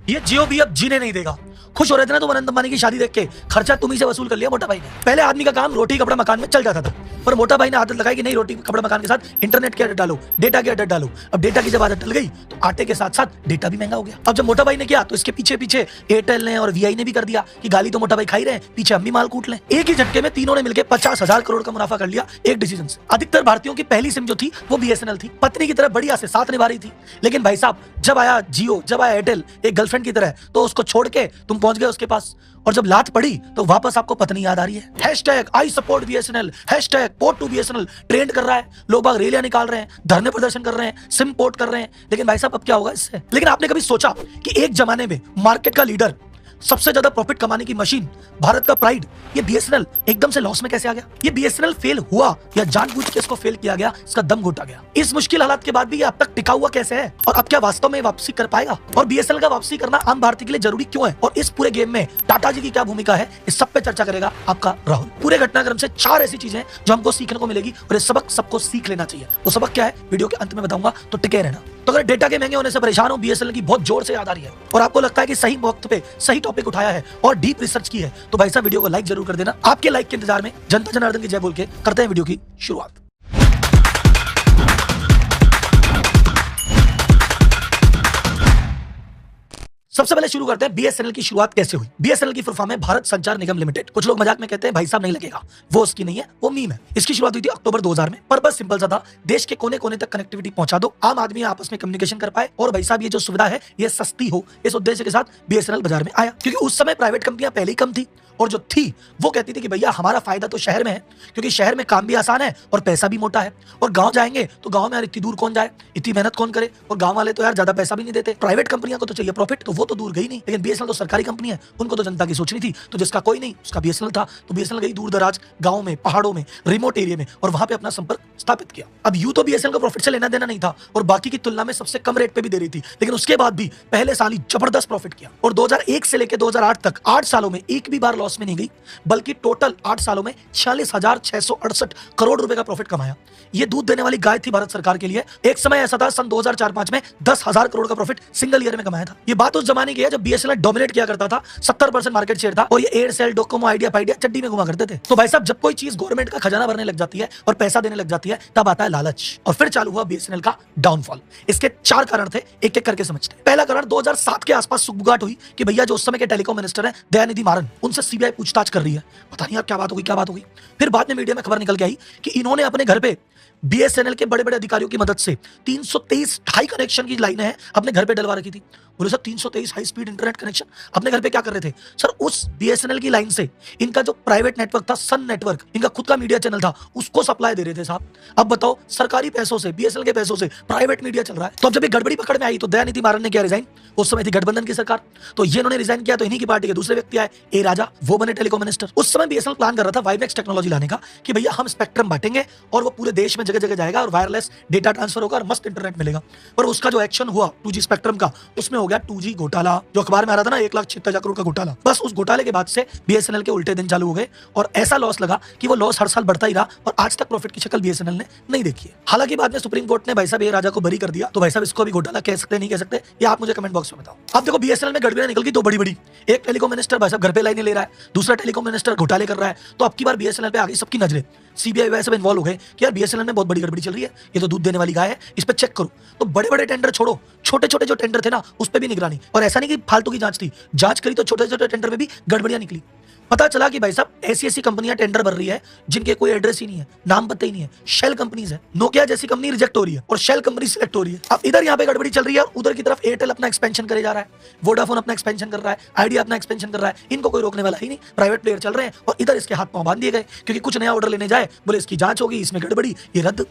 ये जियो भी अब जीने नहीं देगा। खुश हो रहे थे ना तुम अनंत अंबानी की शादी देख के, खर्चा तुम ही से वसूल कर लिया मोटा भाई ने। पहले आदमी का काम रोटी कपड़ा मकान में चल जाता था, पर मोटा भाई ने आदत लगाई कि नहीं, रोटी कपड़ा मकान के साथ इंटरनेट की आदत डालो, डेटा की आदत डालो। अब डेटा की जब आदत डल गई तो आटे के साथ साथ डेटा भी महंगा हो गया। अब जब मोटा भाई ने किया तो इसके पीछे पीछे एयरटेल ने और वीआई ने भी कर दिया कि गाली तो मोटा भाई खाई रहे हैं, पीछे हम भी माल कूट लें। एक ही झटके में तीनों ने मिलकर 50,000 करोड़ का मुनाफा कर लिया एक डिसीजन से। अधिकतर भारतीयों की पहली सिम जो थी वो बीएसएनएल थी, पत्नी की तरह बढ़िया से साथ निभा रही थी। लेकिन भाई साहब जब आया जियो, जब आया एयरटेल एक गर्लफ्रेंड की तरह, तो उसको छोड़ के तुम पहुंच गए उसके पास, और जब लात पड़ी तो वापस आपको पत्नी याद आ रही है। Hashtag I support BSNL, hashtag port to BSNL trend कर रहा है, लोग बाग रैलियां निकाल रहे हैं, धरने प्रदर्शन कर रहे हैं, सिम पोर्ट कर रहे हैं। लेकिन भाई साहब अब क्या होगा इससे? लेकिन आपने कभी सोचा कि एक जमाने में मार्केट का लीडर, सबसे ज्यादा प्रॉफिट कमाने की मशीन, भारत का प्राइड, ये बीएसएनएल एकदम से लॉस में कैसे आ गया? ये बीएसएनएल फेल हुआ या जानबूझ के इसको फेल किया गया, इसका दम घोटा गया? इस मुश्किल हालात के बाद भी ये अब तक टिका हुआ कैसे है, और अब क्या वास्तव में वापसी कर पाएगा? और बीएसएनएल का वापसी करना आम भारतीय के लिए जरूरी क्यों है, और इस पूरे गेम में टाटा जी की क्या भूमिका है, इस सब पे चर्चा करेगा आपका राहुल। पूरे घटनाक्रम से 4 ऐसी चीजें जो हमको सीखने को मिलेगी, और ये सबक सबको सीख लेना चाहिए। वो सबक क्या है वीडियो के अंत में बताऊंगा, तो टिके रहना। तो अगर डेटा के महंगे होने से परेशान हो, बीएसएनएल की बहुत जोर से याद आ रही है, और आपको लगता है कि सही वक्त पे सही टॉपिक उठाया है और डीप रिसर्च की है, तो भाई साहब वीडियो को लाइक जरूर कर देना। आपके लाइक के इंतजार में जनता जनार्दन की जय बोल के करते हैं वीडियो की शुरुआत। सबसे पहले शुरू करते हैं बीएसएनएल की शुरुआत कैसे हुई। बीएसएनएल की फुल फॉर्म है भारत संचार निगम लिमिटेड। कुछ लोग मजाक में कहते हैं भाई साहब नहीं लगेगा, वो उसकी नहीं है, वो मीम है। इसकी शुरुआत हुई थी अक्टूबर 2000 में। पर्पस सिंपल सा था, देश के कोने कोने तक कनेक्टिविटी पहुंचा दो, आम आदमी आपस में कम्युनिकेशन कर पाए, और भाई साहब ये जो सुविधा है ये सस्ती हो। इस उद्देश्य के साथ बीएसएनएल बाजार में आया, क्योंकि उस समय प्राइवेट कंपनियां पहले ही कम थी, और जो थी वो कहती थी कि भैया हमारा फायदा तो शहर में है, क्योंकि शहर में काम भी आसान है और पैसा भी मोटा है, और गांव जाएंगे तो गांव में यार इतनी दूर कौन जाए, इतनी मेहनत कौन करे, और गांव वाले तो यार ज्यादा पैसा भी नहीं देते। प्राइवेट कंपनियां को तो चाहिए प्रॉफिट, तो वो तो दूर गई नहीं। लेकिन बीएसएनएल तो सरकारी कंपनी है, उनको तो जनता की सोचनी थी, तो जिसका कोई नहीं उसका बीएसएनएल था। तो बीएसएनएल गई दूर दराज गाँव में, पहाड़ों में, रिमोट एरिया में, और वहां पे अपना संपर्क स्थापित किया। अब यूं तो बीएसएनएल को प्रॉफिट से लेना देना नहीं था, और बाकी की तुलना में सबसे कम रेट पे भी दे रही थी, लेकिन उसके बाद भी पहले साल ही जबरदस्त प्रॉफिट किया, और 2001 से लेकर 2008 तक 8 सालों में एक भी बार लॉस में नहीं गई, बल्कि टोटल 8 सालों में 46,668 करोड़ रुपए का प्रॉफिट कमाया। ये दूध देने वाली गाय थी भारत सरकार के लिए। एक समय ऐसा था सन 2004-05 में 10,000 करोड़ का प्रॉफिट सिंगल ईयर में कमाया था। ये बात उस जमाने की है जब बीएसएनएल डोमिनेट किया करता था, 70% मार्केट शेयर था, और ये एयरसेल, डोकोमो, आइडिया पाइडिया चड्डी में घुमा करते थे। तो भाई साहब जब कोई चीज गवर्नमेंट का खजाना भरने लग जाती है और पैसा देने लग जाती है, तब आता है लालच, और फिर चालू हुआ बीएसएनएल का डाउनफॉल। इसके 4 कारण थे, एक एक करके समझते हैं। पहला कारण 2007 के आसपास सुगबुगाहट हुई कि भैया जो उस समय के टेलीकॉम मिनिस्टर है दयानिधि मारन, उनसे सीबीआई पूछताछ कर रही है। पता नहीं अब क्या बात होगी। फिर बाद में मीडिया में खबर निकल के आई कि इन्होंने अपने घर पे बीएसएनएल के बड़े बड़े अधिकारियों की मदद से 323 हाई कनेक्शन की लाइनें हैं अपने घर पे डलवा रखी थी। बोले sir 323 high speed internet connection अपने घर पे क्या कर रहे थे? सर उस बीएसएनएल की लाइन से इनका जो प्राइवेट नेटवर्क था, सन नेटवर्क, इनका खुद का मीडिया चैनल था, उसको सप्लाई दे रहे थे साहब। अब बताओ, सरकारी पैसों से, बीएसएनएल के पैसों से प्राइवेट मीडिया चल रहा है। तो अब जब ये गड़बड़ी पकड़ में आई तो दयानिधि मारन ने क्या रिजाइन, उस समय थी गठबंधन की सरकार, तो ये इन्होंने रिजाइन किया, तो इन्हीं की पार्टी के दूसरे व्यक्ति आए, ए राजा, वो बने टेलीकॉम मिनिस्टर। उस समय बीएसएनएल प्लान कर रहा था वाइवेक्स टेक्नोलॉजी लाने का, कि भैया हम स्पेक्ट्रम बांटेंगे और वो पूरे देश में जगह जगह जाएगा, और वायरलेस डेटा ट्रांसफर होगा और मस्त इंटरनेट मिलेगा। पर उसका जो एक्शन हुआ 2G स्पेक्ट्रम का, उसमें हो गया 2G घोटाला, जो अखबार में आ रहा था ना, 1,76,000 करोड़ का घोटाला। बस उस घोटाले के बाद से बीएसएनएल के उल्टे दिन चालू हो गए, और ऐसा लॉस लगा कि वो लॉस हर साल बढ़ता ही रहा, और आज तक प्रॉफिट की शक्ल बीएसएनएल ने नहीं देखी है। हालांकि बाद में सुप्रीम कोर्ट ने भाई साहब ए राजा को बरी कर दिया, तो भाई साहब इसको भी घोटाला कह सकते नहीं कह सकते, ये आप मुझे कमेंट बॉक्स में बताओ। अब देखो बीएसएनएल में गड़बड़ियां निकल गई तो बड़ी, एक टेलीकॉम मिनिस्टर भाई साहब घर पे लाइनें ले रहा है, दूसरा टेलीकॉम मिनिस्टर घोटाले कर रहा है, तो अब की बार बीएसएनएल पे आ गई सबकी नजरें। सीबीआई वैसे इन्वॉल्व हो गए कि यार बीएसएनएल में बहुत बड़ी गड़बड़ी चल रही है, ये तो दूध देने वाली गाय है, इस पे चेक करो। तो बड़े बड़े टेंडर छोड़ो, छोटे छोटे जो टेंडर थे ना, उस पे भी निगरानी, और ऐसा नहीं कि फालतू की जांच थी, जांच करी तो छोटे छोटे टेंडर में भी गड़बड़ियां निकली। पता चला कि भाई साहब ऐसी कंपनियां टेंडर भर रही है जिनके कोई एड्रेस ही नहीं है, नाम पता ही नहीं है, शेल कंपनीज है। नोकिया जैसी कंपनी रिजेक्ट हो रही है और शेल कंपनी सिलेक्ट हो रही है। अब इधर यहाँ पे गड़बड़ी चल रही है, और उधर की तरफ एयरटेल अपना एक्सपेंशन करे जा रहा है, वोडाफोन अपना एक्सपेंशन कर रहा है, आइडिया अपना एक्सपेंशन कर रहा है। इनको कोई रोकने वाला ही नहीं, प्राइवेट प्लेयर चल रहे हैं, और इधर इसके हाथ पांव बांध दिए गए, क्योंकि कुछ नया ऑर्डर लेने जाए, बोले इसकी जांच होगी, इसमें गड़बड़ी, ये रद्द।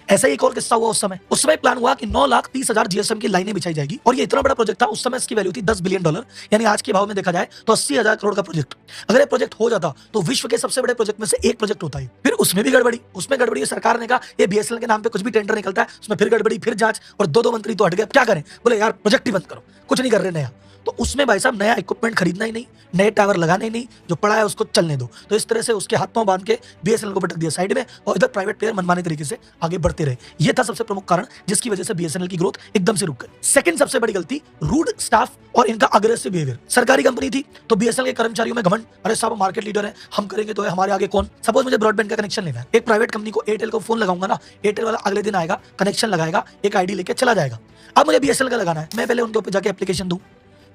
ऐसा ही एक और किस्सा हुआ उस समय प्लान हुआ कि 9,30,000 जीएसएम की लाइनें बिछाई जाएगी, और ये इतना बड़ा प्रोजेक्ट था। उस समय इसकी वैल्यू थी $10 बिलियन, यानी आज के भाव में देखा जाए तो 80,000 करोड़ का प्रोजेक्ट। अगर ये प्रोजेक्ट हो जाता तो विश्व के सबसे बड़े प्रोजेक्ट में से एक प्रोजेक्ट होता है। फिर उसमें भी गड़बड़ी, सरकार ने कहा ये बीएसएनएल के नाम पे कुछ भी टेंडर निकलता है उसमें फिर गड़बड़ी, फिर जांच, और दो मंत्री तो हट गए। क्या करें? बोले यार प्रोजेक्ट ही बंद करो, कुछ नहीं कर रहे नया। तो उसमें भाई साहब नया इक्विपमेंट खरीदना ही नहीं, नए टावर लगाने ही नहीं, जो पड़ा है उसको चलने दो। तो इस तरह से उसके हाथ पांव बांध के बीएसएनएल को पटक दिया साइड में, और इधर प्राइवेट प्लेयर मनमाने तरीके से आगे बढ़ते रहे। ये था सबसे प्रमुख कारण जिसकी वजह से बीएसएनएल की ग्रोथ एकदम से रुक गई। सेकंड सबसे बड़ी गलती, रूड स्टाफ और इनका अग्रेसिव बिहेवियर। सरकारी कंपनी थी तो बीएसएनएल के कर्मचारियों में घमंड, अरे साहब मार्केट लीडर है, हम करेंगे तो है, हमारे आगे कौन। सपोज मुझे ब्रॉडबैंड का कनेक्शन लेना है, एक प्राइवेट कंपनी को एयरटेल को फोन लगाऊंगा ना, एयरटेल वाला अगले दिन आएगा, कनेक्शन लगाएगा, एक आईडी लेके चला जाएगा। अब मुझे बीएसएनएल का लगाना है, मैं पहले उनके ऊपर जाके एप्लीकेशन दूं,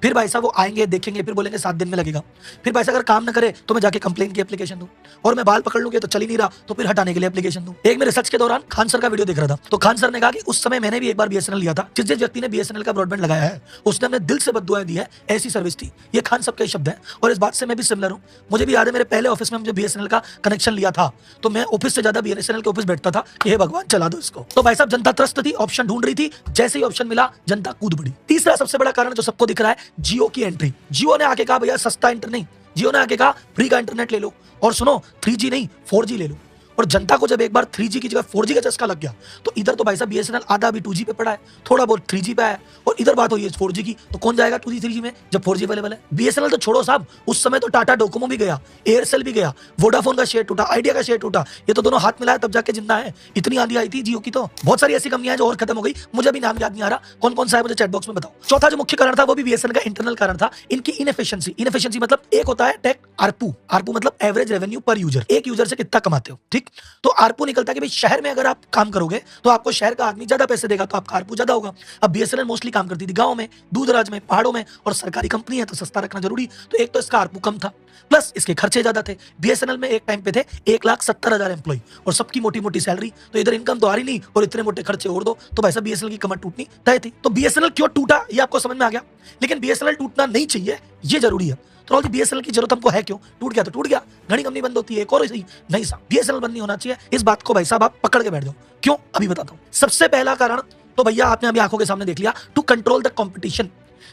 फिर भाई साहब वो आएंगे, देखेंगे, फिर बोलेंगे 7 दिन में लगेगा। फिर भाई साहब अगर काम ना करे तो मैं जाके कंप्लेन की एप्लीकेशन दूं, और मैं बाल पकड़ लूंगी तो चल ही नहीं रहा तो फिर हटाने के लिए एप्लीकेशन दूं। एक मैं रिसर्च के दौरान खान सर का वीडियो देख रहा था, तो खान सर ने कहा कि उस समय मैंने भी एक बार बीएसएनएल लिया था, जिस व्यक्ति ने बीएसएनएल का ब्रॉडबैंड लगाया है उसने अपने दिल से बद्दुआएं दी है, ऐसी सर्विस थी। ये खान साहब के शब्द है, और इस बात से मैं भी सिमिलर हूं। मुझे भी याद है मेरे पहले ऑफिस में मुझे बीएसएनएल का कनेक्शन लिया था, तो मैं ऑफिस से ज्यादा बीएसएनएल के ऑफिस बैठता था कि हे भगवान चला दो इसको। तो भाई साहब जनता त्रस्त थी, ऑप्शन ढूंढ रही थी, जैसे ही ऑप्शन मिला जनता कूद पड़ी। तीसरा सबसे बड़ा कारण जो सबको दिख रहा है, जियो की एंट्री। जियो ने आके कहा भैया सस्ता इंटरनेट नहीं, जियो ने आके कहा फ्री का इंटरनेट ले लो, और सुनो 3G नहीं 4G ले लो। और जनता को जब एक बार 3G की जगह 4G का चस्का लग गया, तो इधर तो भाई साहब बीएसएनएल आधा अभी 2G पे पड़ा है, थोड़ा बहुत 3G पे है, और इधर बात हुई है 4G की, तो कौन जाएगा 2G 3G में जब 4G अवेलेबल है। बीएसएनएल तो छोड़ो साहब, उस समय तो टाटा डोकोमो भी गया, एयरसेल भी गया, वोडाफोन का शेयर टूटा, आइडिया का शेयर टूटा, ये तो दोनों हाथ मिलाया तब जाके जिंदा है। इतनी आंधी आई थी जियो की, तो बहुत सारी ऐसी कंपनियां जो और खत्म हो गई, मुझे अभी नाम याद नहीं आ रहा कौन कौन सा है, मुझे चैट बॉक्स में बताओ। चौथा जो मुख्य कारण था वो भी बीएसएनएल का इंटरनल कारण था, इनकी इनएफिशिएंसी। इनएफिशिएंसी मतलब एक होता है टेक आरपू, आरपू मतलब एवरेज रेवेन्यू पर यूजर, एक यूजर से कितना कमाते हो, ठीक। तो आरपू निकलता है कि भाई शहर में अगर आप काम करोगे तो आपको शहर का आदमी ज्यादा पैसे देगा, तो आपका आरपू ज्यादा होगा। अब बीएसएनएल मोस्टली काम करती थी गांव में, दूर दराज में, पहाड़ों में, और सरकारी कंपनी है तो सस्ता रखना जरूरी, तो एक तो इसका आरपू कम था, प्लस इसके खर्चे ज्यादा थे। बीएसएनएल में एक टाइम पे थे 1,70,000 एम्प्लॉय, और सबकी मोटी मोटी सैलरी, तो इधर इनकम तो आ रही नहीं और इतने मोटे खर्चे और दो, तो भाई साहब बीएसएनएल की कमर टूटनी तय थी। तो बीएसएनएल क्यों टूटा ये आपको समझ में आ गया, लेकिन बीएसएनएल टूटना नहीं चाहिए ये जरूरी है। तो बीएसएनएल की जरूरत हमको है क्यों, टूट गया तो टूट गया, घनी कंपनी बंद होती है एक और सही नहीं साहब, बीएसएनएल बंद नहीं होना चाहिए। इस बात को भाई साहब आप पकड़ के बैठ जाओ, क्यों अभी बताता हूं। सबसे पहला कारण तो भैया आपने अभी आंखों के सामने देख लिया, टू कंट्रोल द कंपटीशन।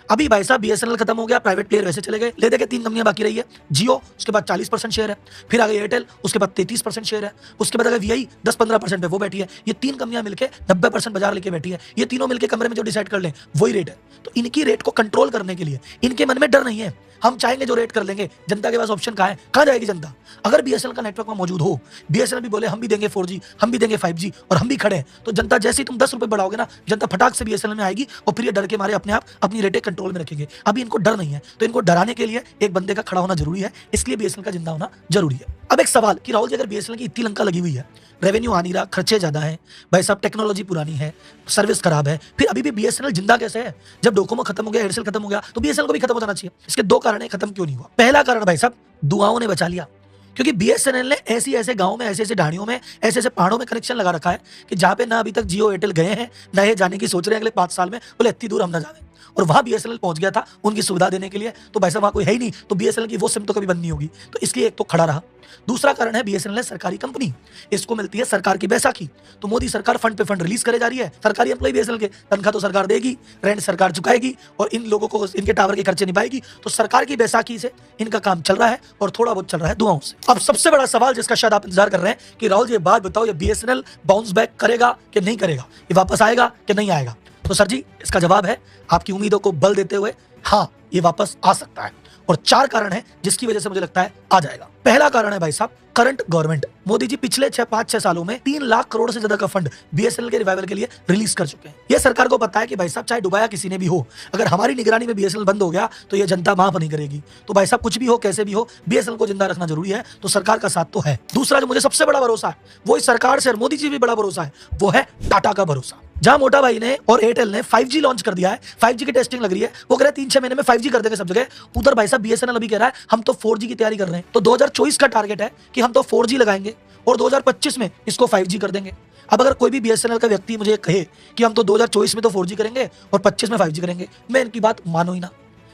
अभी भाई साहब बीएसएनएल खत्म हो गया, प्राइवेट प्लेयर वैसे चले गए, ले देके 3 कंपनियां बाकी रही है, जियो उसके बाद 40% शेयर है, फिर आगे एयरटेल उसके बाद 33% शेयर है, उसके बाद अगर वीआई 10-15% पे वो बैठी है। ये 3 कंपनियां मिलकर 90% बाजार लेके बैठी है। ये तीनों मिलकर कमरे में जो डिसाइड कर लें वही रेट है। तो इनकी रेट को कंट्रोल करने के लिए इनके मन में डर नहीं है, हम चाहेंगे जो रेट कर लेंगे। जनता के पास ऑप्शन कहाँ है, कहाँ जाएगी जनता, अगर बीएसएनएल का नेटवर्क में मौजूद हो, बीएसएनएल भी बोले हम भी देंगे 4G, हम भी देंगे 5G, और हम भी खड़े हैं, तो जनता जैसे ही तुम 10 रुपए बढ़ाओगे ना, जनता फटाक से बीएसएनएल में आएगी, और फिर ये डर के मारे अपने आप अपनी रेटें कंट्रोल में रखेंगे। अभी इनको डर नहीं है, तो इनको डराने के लिए एक बंदे का खड़ा होना जरूरी है, इसलिए बीएसएनएल का जिंदा होना जरूरी है। अब एक सवाल कि राहुल जी अगर बीएसएनएल की इतनी लंका लगी हुई है, रेवेन्यू आ नहीं रहा, खर्चे ज्यादा है, भाई साहब टेक्नोलॉजी पुरानी है, सर्विस खराब है, फिर अभी भी बीएसएनएल जिंदा कैसे है। जब डोकोमो खत्म हो गया, एयरसेल खत्म हो गया, तो बीएसएनएल को भी खत्म हो जाना चाहिए। इसके 2 कारण है खत्म क्यों नहीं हुआ। पहला कारण भाई साहब दुआओं ने बचा लिया, क्योंकि बीएसएनएल ने ऐसी ऐसे गांव में, ऐसे ऐसे ढाणियों में, ऐसे ऐसे पहाड़ों में कनेक्शन लगा रखा है कि जहां पे ना अभी तक जियो एयरटेल गए हैं, ना ये जाने की सोच रहे हैं अगले 5 साल में, बोले इतनी दूर हम ना जाए, और वहां बीएसएनएल पहुंच गया था उनकी सुविधा देने के लिए। तो भाई साहब वहां कोई है ही नहीं, तो बीएसएनएल की वो सिम तो कभी बंद नहीं होगी, तो इसलिए एक तो खड़ा रहा। दूसरा कारण है बीएसएनएल है सरकारी कंपनी, इसको मिलती है सरकार की बैसाखी, तो मोदी सरकार फंड पे फंड रिलीज करे जा रही है। सरकारी एम्प्लॉय बीएसएनएल के तनख्वाह तो सरकार देगी, रेंट सरकार चुकाएगी, और इन लोगों को इनके टावर के खर्चे निभाएगी, तो सरकार की बैसाखी से इनका काम चल रहा है, और थोड़ा बहुत चल रहा है दुआओं से। अब सबसे बड़ा सवाल जिसका शायद आप इंतजार कर रहे हैं कि राहुल जी ये बात बताओ, ये बीएसएनएल बाउंस बैक करेगा कि नहीं करेगा, ये वापस आएगा कि नहीं आएगा। तो सर जी इसका जवाब है आपकी उम्मीदों को बल देते हुए, हाँ ये वापस आ सकता है, और 4 कारण है जिसकी वजह से मुझे लगता है आ जाएगा। पहला कारण है भाई साहब करंट गवर्नमेंट। मोदी जी पिछले 5-6 सालों में 3 लाख करोड़ से ज्यादा का फंड बीएसएनएल के रिवाइवल के लिए रिलीज कर चुके हैं। ये सरकार को पता है कि भाई साहब चाहे डुबाया किसी ने भी हो, अगर हमारी निगरानी में बीएसएनएल बंद हो गया तो ये जनता माफ नहीं करेगी। तो भाई साहब कुछ भी हो कैसे भी हो, बीएसएनएल को जिंदा रखना जरूरी है, तो सरकार का साथ तो है। दूसरा जो मुझे सबसे बड़ा भरोसा है वो इस सरकार से, और मोदी जी भी बड़ा भरोसा है, वो है टाटा का भरोसा। जहां मोटा भाई ने और एयरटेल ने 5G लॉन्च कर दिया है, 5G की टेस्टिंग लग रही है, वो कह रहे हैं 3-6 महीने में 5G कर देंगे सब जगह, उधर भाई साहब बीएसएनएल अभी कह रहा है हम तो 4G की तैयारी कर रहे हैं। तो 2024 का टारगेट है कि हम तो 4G लगाएंगे, और 2025 में इसको 5G कर देंगे। अब अगर कोई भी बीएसएनएल का व्यक्ति मुझे कहे कि हम तो 2024 में तो 4G करेंगे और 25 में 5G करेंगे, मैं इनकी बात मानो ही ना।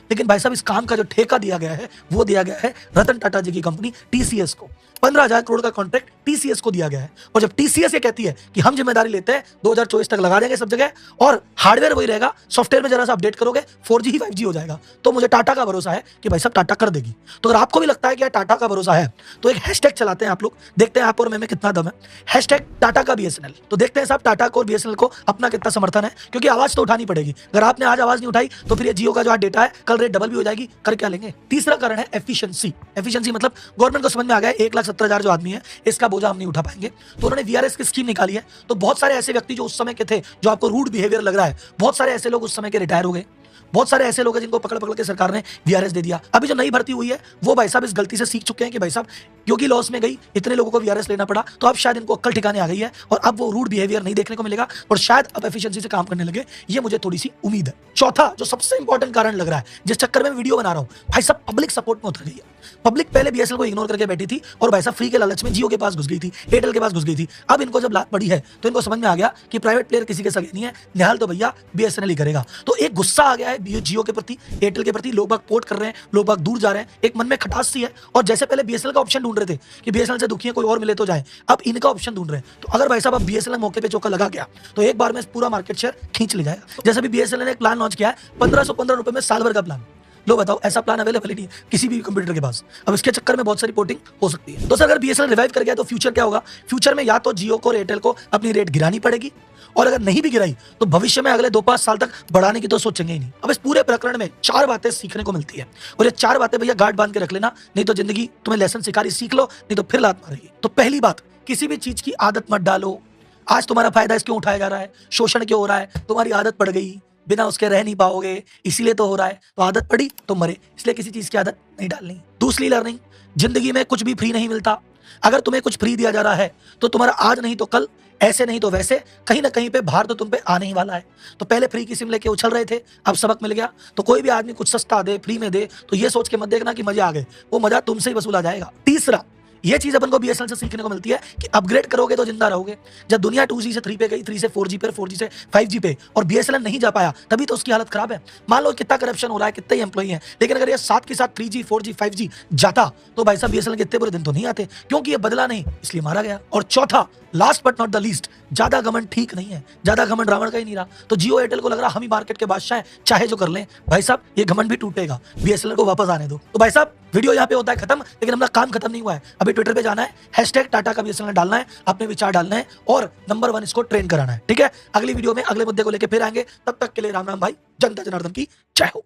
लेकिन भाई साहब इस काम का जो ठेका दिया गया है वो दिया गया है रतन टाटा जी की कंपनी टीसीएस को। 15,000 करोड़ का कॉन्ट्रैक्ट टीसीएस को दिया गया है। और जब टीसीएस ये कहती है कि हम जिम्मेदारी लेते हैं, 2024 तक लगा देंगे सब जगह और हार्डवेयर वही रहेगा, सॉफ्टवेयर में जरा सा अपडेट करोगे 4G ही 5G हो जाएगा, तो मुझे टाटा का भरोसा है कि भाई साहब टाटा कर देगी। तो अगर आपको भी लगता है कि यार टाटा का भरोसा है, तो एक हैशटैग चलाते हैं आप लोग, देखते हैं आप और मैं में कितना दम है। हैशटैग टाटा का बीएसएनएल। तो देखते हैं साहब टाटा को और बीएसएनएल को अपना कितना समर्थन है, क्योंकि आवाज तो उठानी पड़ेगी। अगर आपने आज आवाज नहीं उठाई तो फिर ये जियो का जो डेटा है कल रेट डबल भी हो जाएगी, कर क्या लेंगे। तीसरा कारण है एफिशिएंसी। एफिशिएंसी मतलब गवर्नमेंट को समझ में आ गया 1,70,000 जो आदमी है इसका बोझा हम नहीं उठा पाएंगे, तो उन्होंने वीआरएस की स्कीम निकाली है। तो बहुत सारे ऐसे व्यक्ति जो उस समय के थे, जो आपको रूड बिहेवियर लग रहा है, बहुत सारे ऐसे लोग उस समय के रिटायर हो गए। बहुत सारे ऐसे लोग हैं जिनको पकड़ पकड़ के सरकार ने वीआरएस दे दिया। अभी जो नई भर्ती हुई है वो भाई साहब इस गलती से सीख चुके हैं कि भाई साहब क्योंकि लॉस में गई, इतने लोगों को वीआरएस लेना पड़ा, तो अब शायद इनको अक्ल ठिकाने आ गई है और अब वो रूड बिहेवियर नहीं देखने को मिलेगा और शायद अब एफिशिएंसी से काम करने लगे। ये मुझे थोड़ी सी उम्मीद है। चौथा जो सबसे इंपॉर्टेंट कारण लग रहा है, जिस चक्कर में वीडियो बना रहा हूं, भाई साहब पब्लिक सपोर्ट में उतर गई है। पब्लिक पहले बीएसएनएल को इग्नोर करके बैठी थी और भाई साहब फ्री के लालच में जियो के पास घुस गई थी, एयरटेल के पास घुस गई थी। अब इनको जब लात पड़ी है तो इनको समझ में आ गया कि प्राइवेट प्लेयर किसी के सगे नहीं है, निहाल तो भैया बीएसएनएल ही करेगा। तो एक गुस्सा आ गया है जियो के प्रति, एयरटेल के प्रति। लोग बाग पोर्ट कर रहे हैं, लोग बाग दूर जा रहे हैं, एक मन में खटास सी है। और जैसे पहले बीएसएनएल का ऑप्शन ढूंढ रहे थे कि बीएसएनएल से दुखी है कोई और मिले तो जाए, अब इनका ऑप्शन ढूंढ रहे हैं। तो अगर भाई साहब अब बीएसएनएल मौके पे चौका लगा गया तो एक बार में पूरा मार्केट शेयर खींच ले जाएगा। जैसे भी बीएसएनएल ने एक प्लान लॉन्च किया है 1515 रुपए में साल भर का प्लान। लो बताओ, ऐसा प्लान अवेलेबल ही नहीं है किसी भी कंप्यूटर के पास। अब इसके चक्कर में बहुत सारी पोर्टिंग हो सकती है। तो सर अगर बीएसएनएल रिवाइव कर गया तो फ्यूचर क्या होगा? फ्यूचर में या तो जियो को और एयरटेल को अपनी रेट गिरानी पड़ेगी, और अगर नहीं भी गिराई तो भविष्य में अगले 2-5 साल तक बढ़ाने की तो सोचेंगे ही नहीं। अब इस पूरे प्रकरण में 4 बातें सीखने को मिलती है और ये 4 बातें भैया गार्ड बांध के रख लेना, नहीं तो जिंदगी तुम्हें लेसन सिखा सीख लो, नहीं तो फिर लात मारेगी। तो पहली बात, किसी भी चीज की आदत मत डालो। आज तुम्हारा फायदा क्यों उठाया जा रहा है, शोषण क्यों हो रहा है, तुम्हारी आदत पड़ गई, बिना उसके रह नहीं पाओगे, इसीलिए तो हो रहा है। तो आदत पड़ी तो मरे, इसलिए किसी चीज की आदत नहीं डालनी। दूसरी लर्निंग, जिंदगी में कुछ भी फ्री नहीं मिलता। अगर तुम्हें कुछ फ्री दिया जा रहा है तो तुम्हारा आज नहीं तो कल, ऐसे नहीं तो वैसे, कहीं ना कहीं पे भार तो तुम पे आने ही वाला है। तो पहले फ्री की सिम लेके उछल रहे थे, अब सबक मिल गया। तो कोई भी आदमी कुछ सस्ता दे, फ्री में दे, तो ये सोच के मत देखना कि मजे आ गए, वो मजा तुमसे ही वसूला जाएगा। तीसरा, ये चीज अपन को बीएसएनएल से सीखने को मिलती है कि अपग्रेड करोगे तो जिंदा रहोगे। जब दुनिया 2G से 3 पे गई, 3 से 4G पे, 4G से 5G पे, और बीएसएनएल नहीं जा पाया, तभी तो उसकी हालत खराब है। मान लो कितना करप्शन हो रहा है, कितने एम्प्लॉई हैं, लेकिन अगर ये साथ के साथ 3G 4G 5G जाता तो भाई साहब बीएसएनएल के इतने बुरे दिन तो नहीं आते, क्योंकि ये बदला नहीं, इसलिए मारा गया। और चौथा, last but not the least, ज्यादा घमंड ठीक नहीं है। ज्यादा घमंड रावण का ही नहीं रहा। तो जियो एयरटेल को लग रहा हम ही मार्केट के बादशाह हैं, चाहे जो कर लें। भाई साहब ये घमंड भी टूटेगा, बीएसएनएल को वापस आने दो। तो भाई साहब वीडियो यहाँ पे होता है खत्म, लेकिन हमारा काम खत्म नहीं हुआ है। अभी ट्विटर पे जाना है, हैशटैग टाटा का बीएसएनएल डालना है, अपने विचार डालना है और नंबर 1 इसको ट्रेन कराना है। ठीक है, अगली वीडियो में अगले मुद्दे को लेकर फिर आएंगे। तब तक के लिए राम राम भाई, जनता जनार्दन की जय हो।